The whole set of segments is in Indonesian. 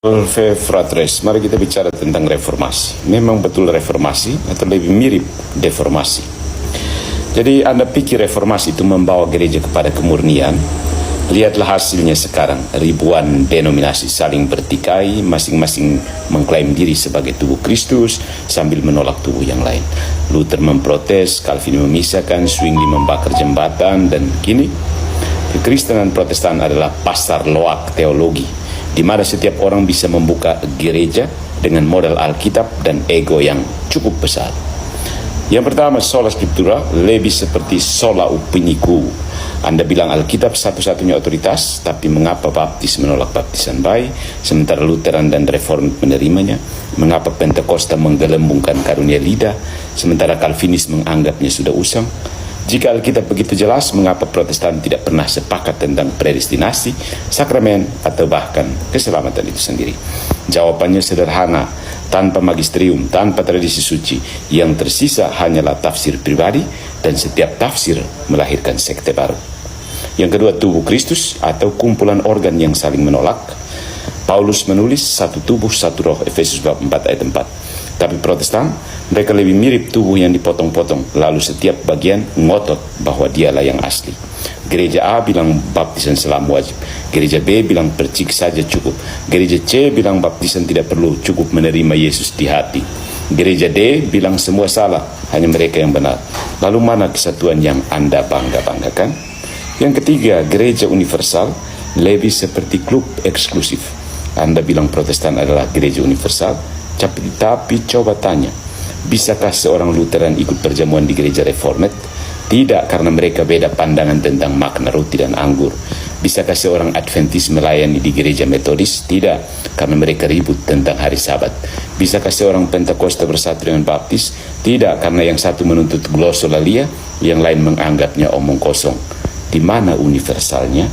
Fratres, mari kita bicara tentang reformasi. Memang betul reformasi atau lebih mirip deformasi. Jadi Anda pikir reformasi itu membawa gereja kepada kemurnian? Lihatlah hasilnya sekarang. Ribuan denominasi saling bertikai, masing-masing mengklaim diri sebagai tubuh Kristus sambil menolak tubuh yang lain. Luther memprotes, Calvin memisahkan, Zwingli membakar jembatan, dan kini kekristenan Protestan adalah pasar loak teologi, di mana setiap orang bisa membuka gereja dengan modal Alkitab dan ego yang cukup besar. Yang pertama, sola scriptura, lebih seperti sola opiniku. Anda bilang Alkitab satu-satunya otoritas, tapi mengapa Baptis menolak baptisan bayi, sementara Lutheran dan Reformed menerimanya? Mengapa Pentakosta menggelembungkan karunia lidah, sementara Calvinis menganggapnya sudah usang? Jika Alkitab begitu jelas, mengapa Protestan tidak pernah sepakat tentang predestinasi, sakramen, atau bahkan keselamatan itu sendiri? Jawabannya sederhana, tanpa magisterium, tanpa tradisi suci, yang tersisa hanyalah tafsir pribadi, dan setiap tafsir melahirkan sekte baru. Yang kedua, tubuh Kristus atau kumpulan organ yang saling menolak. Paulus menulis satu tubuh, satu roh, Efesus bab 4 ayat 4. Tapi Protestan, mereka lebih mirip tubuh yang dipotong-potong, lalu setiap bagian ngotot bahwa dialah yang asli. Gereja A bilang baptisan selam wajib, gereja B bilang percik saja cukup, gereja C bilang baptisan tidak perlu, cukup menerima Yesus di hati. Gereja D bilang semua salah, hanya mereka yang benar. Lalu mana kesatuan yang Anda bangga-banggakan? Yang ketiga, gereja universal lebih seperti klub eksklusif. Anda bilang Protestan adalah gereja universal, tapi coba tanya, bisakah seorang Lutheran ikut perjamuan di gereja Reformed? Tidak, karena mereka beda pandangan tentang makna roti dan anggur. Bisakah seorang Adventis melayani di gereja Metodis? Tidak, karena mereka ribut tentang hari Sabat. Bisakah seorang Pentakosta bersatu dengan Baptis? Tidak, karena yang satu menuntut glossolalia, yang lain menganggapnya omong kosong. Di mana universalnya?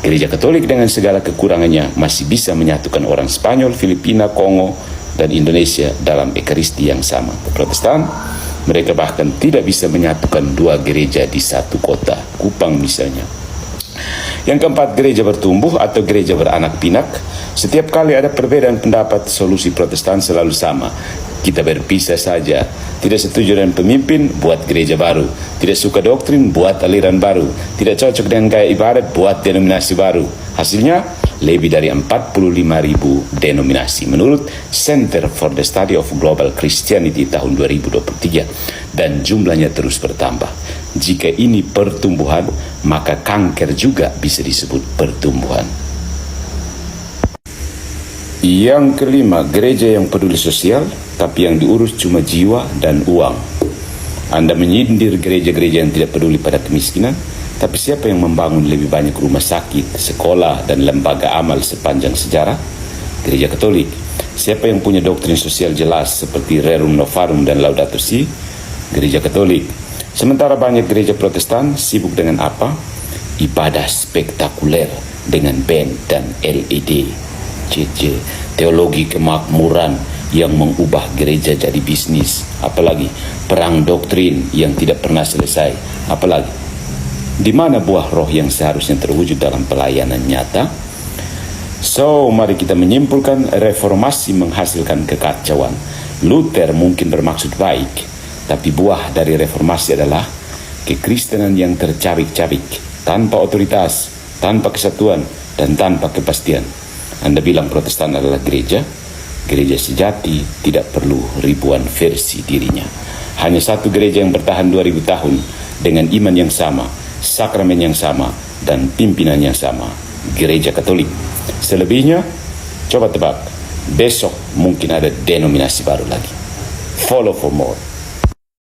Gereja Katolik dengan segala kekurangannya masih bisa menyatukan orang Spanyol, Filipina, Kongo, dan Indonesia dalam ekaristi yang sama. Protestan, mereka bahkan tidak bisa menyatukan dua gereja di satu kota, Kupang misalnya. Yang keempat, gereja bertumbuh atau gereja beranak pinak. Setiap kali ada perbedaan pendapat, solusi Protestan selalu sama. Kita berpisah saja. Tidak setuju dengan pemimpin, buat gereja baru. Tidak suka doktrin, buat aliran baru. Tidak cocok dengan gaya ibadat, buat denominasi baru. Hasilnya, lebih dari 45.000 denominasi menurut Center for the Study of Global Christianity tahun 2023, dan jumlahnya terus bertambah. Jika ini pertumbuhan, maka kanker juga bisa disebut pertumbuhan. Yang kelima, gereja yang peduli sosial, tapi yang diurus cuma jiwa dan uang. Anda menyindir gereja-gereja yang tidak peduli pada kemiskinan, tapi siapa yang membangun lebih banyak rumah sakit, sekolah, dan lembaga amal sepanjang sejarah? Gereja Katolik. Siapa yang punya doktrin sosial jelas seperti Rerum Novarum dan Laudato Si? Gereja Katolik. Sementara banyak gereja Protestan sibuk dengan apa? Ibadah spektakuler dengan band dan LED. Teologi kemakmuran yang mengubah gereja jadi bisnis. Apalagi perang doktrin yang tidak pernah selesai. Apalagi di mana buah roh yang seharusnya terwujud dalam pelayanan nyata? So, mari kita menyimpulkan, reformasi menghasilkan kekacauan. Luther mungkin bermaksud baik, tapi buah dari reformasi adalah kekristenan yang tercabik-cabik, tanpa otoritas, tanpa kesatuan, dan tanpa kepastian. Anda bilang Protestan adalah gereja sejati tidak perlu ribuan versi dirinya. Hanya satu gereja yang bertahan 2000 tahun dengan iman yang sama, sakramen yang sama, dan pimpinan yang sama, gereja Katolik. Selebihnya, coba tebak, besok mungkin ada denominasi baru lagi. Follow for more.